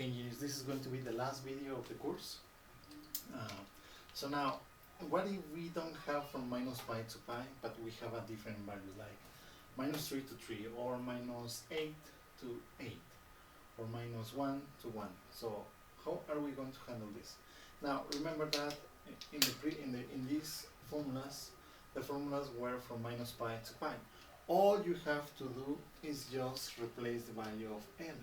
Okay, engineers, this is going to be the last video of the course. So now, what if we don't have from minus pi to pi, but we have a different value like minus 3 to 3, or minus 8 to 8, or minus 1 to 1. So how are we going to handle this? Now remember that in these formulas, the formulas were from minus pi to pi. All you have to do is just replace the value of n.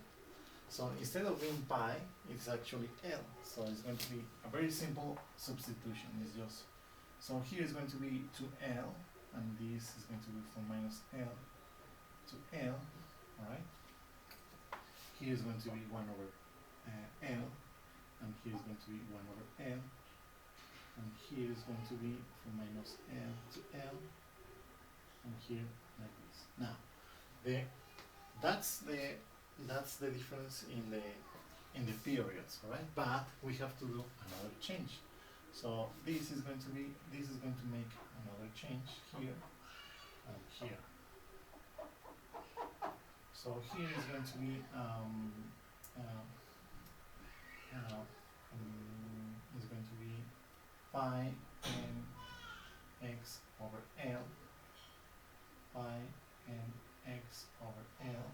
So instead of being pi, it's actually L. So it's going to be a very simple substitution. It's just, so here is going to be to L, and this is going to be from minus L to L, alright? Here is going to be 1 over L, and here is going to be 1 over L, and here is going to be from minus L to L, and here like this. Now, that's the difference in the periods, right? But we have to do another change. So this is going to make another change here and here. So here is going to be pi n x over L, pi n x over L.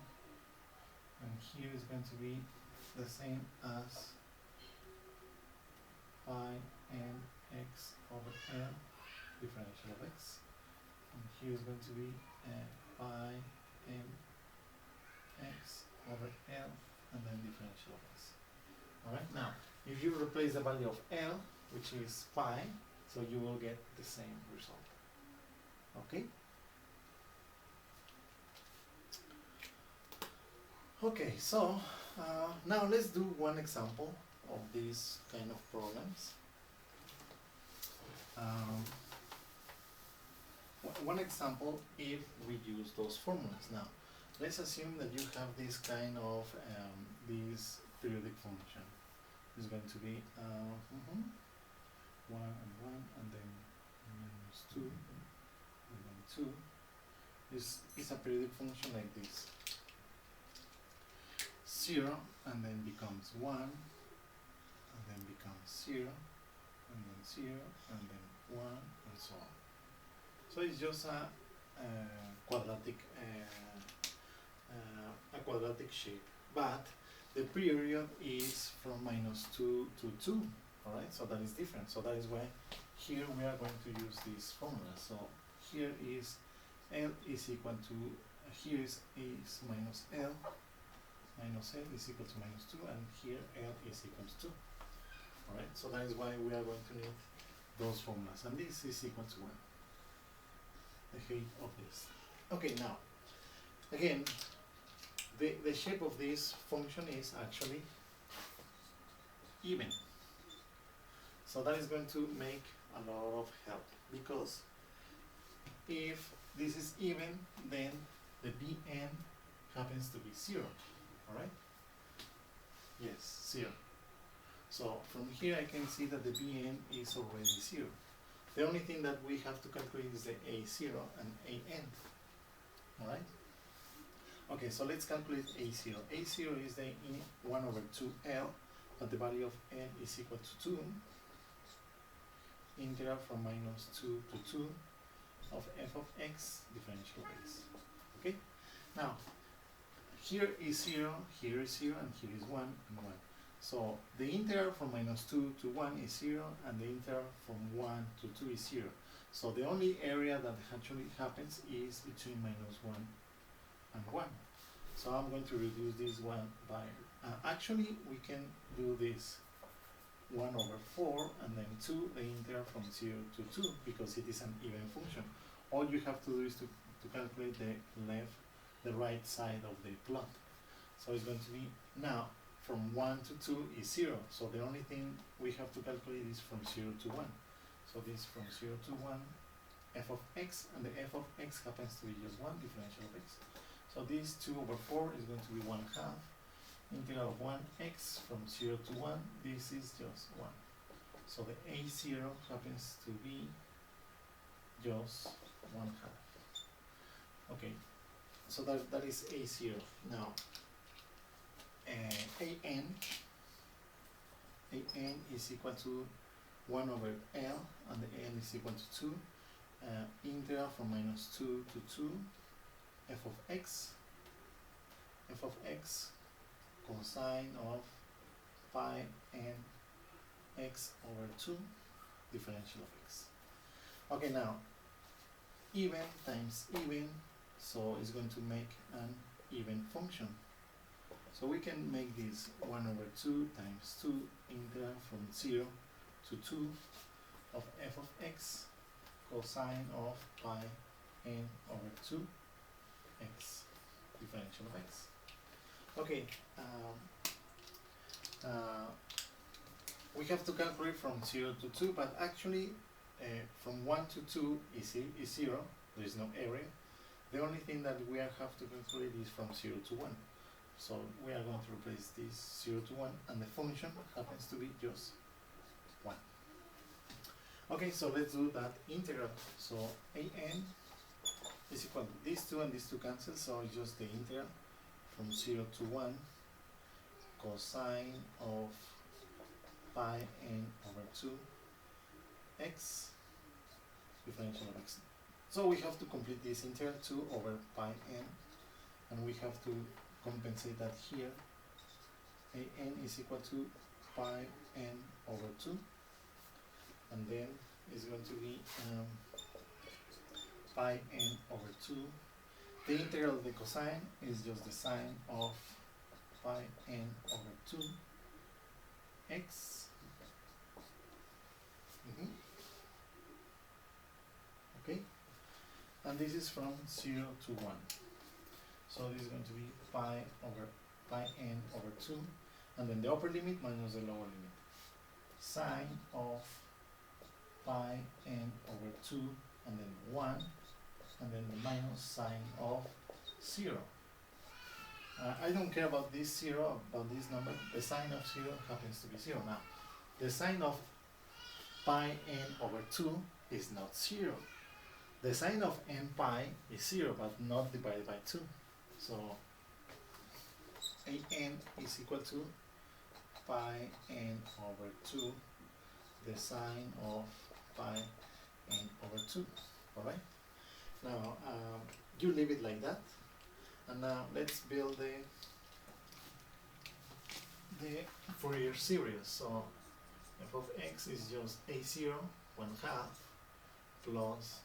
And here is going to be the same as pi n x over L, differential of x. And here is going to be pi n x over L, and then differential of x. Alright, now, if you replace the value of L, which is pi, so you will get the same result. Okay? Okay, so now let's do one example of these kind of problems. One example if we use those formulas. Now, let's assume that you have this kind of this periodic function. It's going to be 1 and 1, and then minus 2, and then 2. It's a periodic function like this. 0, and then becomes 1, and then becomes 0, and then 0, and then 1, and so on. So it's just a quadratic shape, but the period is from minus 2 to 2, alright? So that is different. So that is why here we are going to use this formula. So here is L is equal to, here is minus L, minus L is equal to minus 2, and here L is equal to 2. Alright, so that is why we are going to need those formulas, and this is equal to 1, the height of this. Okay, now, again, the shape of this function is actually even. So that is going to make a lot of help, because if this is even, then the Bn happens to be 0. Alright? Yes, 0. So from here I can see that the Bn is already 0. The only thing that we have to calculate is the A0 and An. Alright? Okay, so let's calculate A0. A0 is the 1 over 2L, but the value of n is equal to 2. Integral from minus 2 to 2 of f of x, differential of x. Okay? Now, here is 0, here is 0, and here is 1 and 1. So the integral from minus 2 to 1 is 0, and the integral from 1 to 2 is 0. So the only area that actually happens is between minus 1 and 1. So I'm going to reduce this 1 by, actually we can do this 1 over 4, and then 2, the integral from 0 to 2, because it is an even function. All you have to do is to calculate the right side of the plot. So it's going to be, now from 1 to 2 is 0, so the only thing we have to calculate is from 0 to 1. So this from 0 to 1, f of x, and the f of x happens to be just 1, differential of x. So this 2 over 4 is going to be 1/2. Integral of 1x from 0 to 1, this is just 1. So the A0 happens to be just 1/2. Okay, so that is A0. Now, An an is equal to 1 over L, and the n is equal to 2, integral from -2 to 2, f of x cosine of pi n x over 2 differential of x. Okay, now even times even, so it's going to make an even function. So we can make this 1 over 2 times 2 integral from 0 to 2 of f of x cosine of pi n over 2 x differential of x. Okay, we have to calculate from 0 to 2, but actually from 1 to 2 is 0, there is no area. The only thing that we have to calculate is from 0 to 1. So we are going to replace this 0 to 1, and the function happens to be just 1. Okay, so let's do that integral. So an is equal to these two, and these two cancel, so it's just the integral from 0 to 1 cosine of pi n over 2 x differential of x. So we have to complete this integral 2 over pi n, and we have to compensate that here. An is equal to pi n over 2, and then it's going to be pi n over 2. The integral of the cosine is just the sine of pi n over 2 x. Okay, and this is from 0 to 1. So this is going to be pi n over 2, and then the upper limit minus the lower limit. Sine of pi n over 2, and then 1, and then the minus sine of 0. I don't care about this 0, about this number. The sine of 0 happens to be 0. Now, the sine of pi n over 2 is not 0. The sine of n pi is 0, but not divided by 2. So an is equal to pi n over 2, the sine of pi n over 2. Alright? Now, you leave it like that. And now let's build the Fourier series. So f of x is just a0, 1/2, plus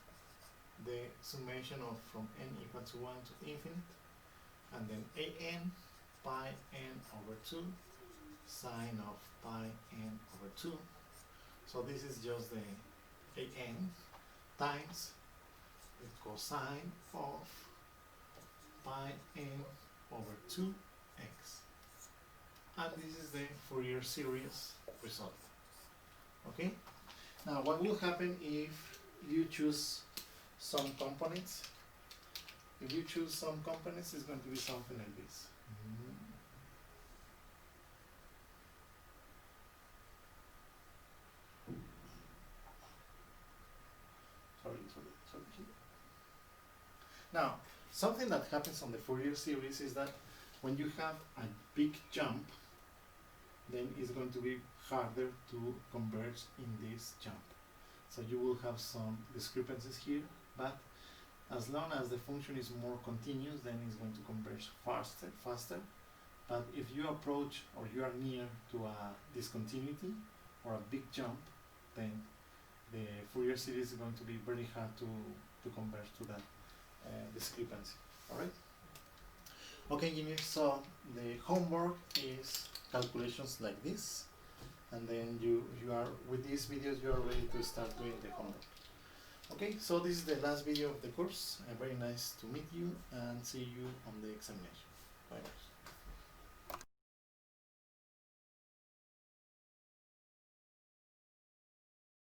the summation of from n equal to 1 to infinite, and then an pi n over 2 sine of pi n over 2. So this is just the an times the cosine of pi n over 2x, and this is the Fourier series result. Okay, now what will happen if you choose some components? If you choose some components, it's going to be something like this. Sorry. Now, something that happens on the Fourier series is that when you have a big jump, then it's going to be harder to converge in this jump. So you will have some discrepancies here, but as long as the function is more continuous, then it's going to converge faster. But if you approach or you are near to a discontinuity or a big jump, then the Fourier series is going to be very hard to converge to that discrepancy. Alright? Okay, engineers, so the homework is calculations like this, and then you are, with these videos, you are ready to start doing the homework. Okay, so this is the last video of the course. Very nice to meet you, and see you on the examination. Bye bye.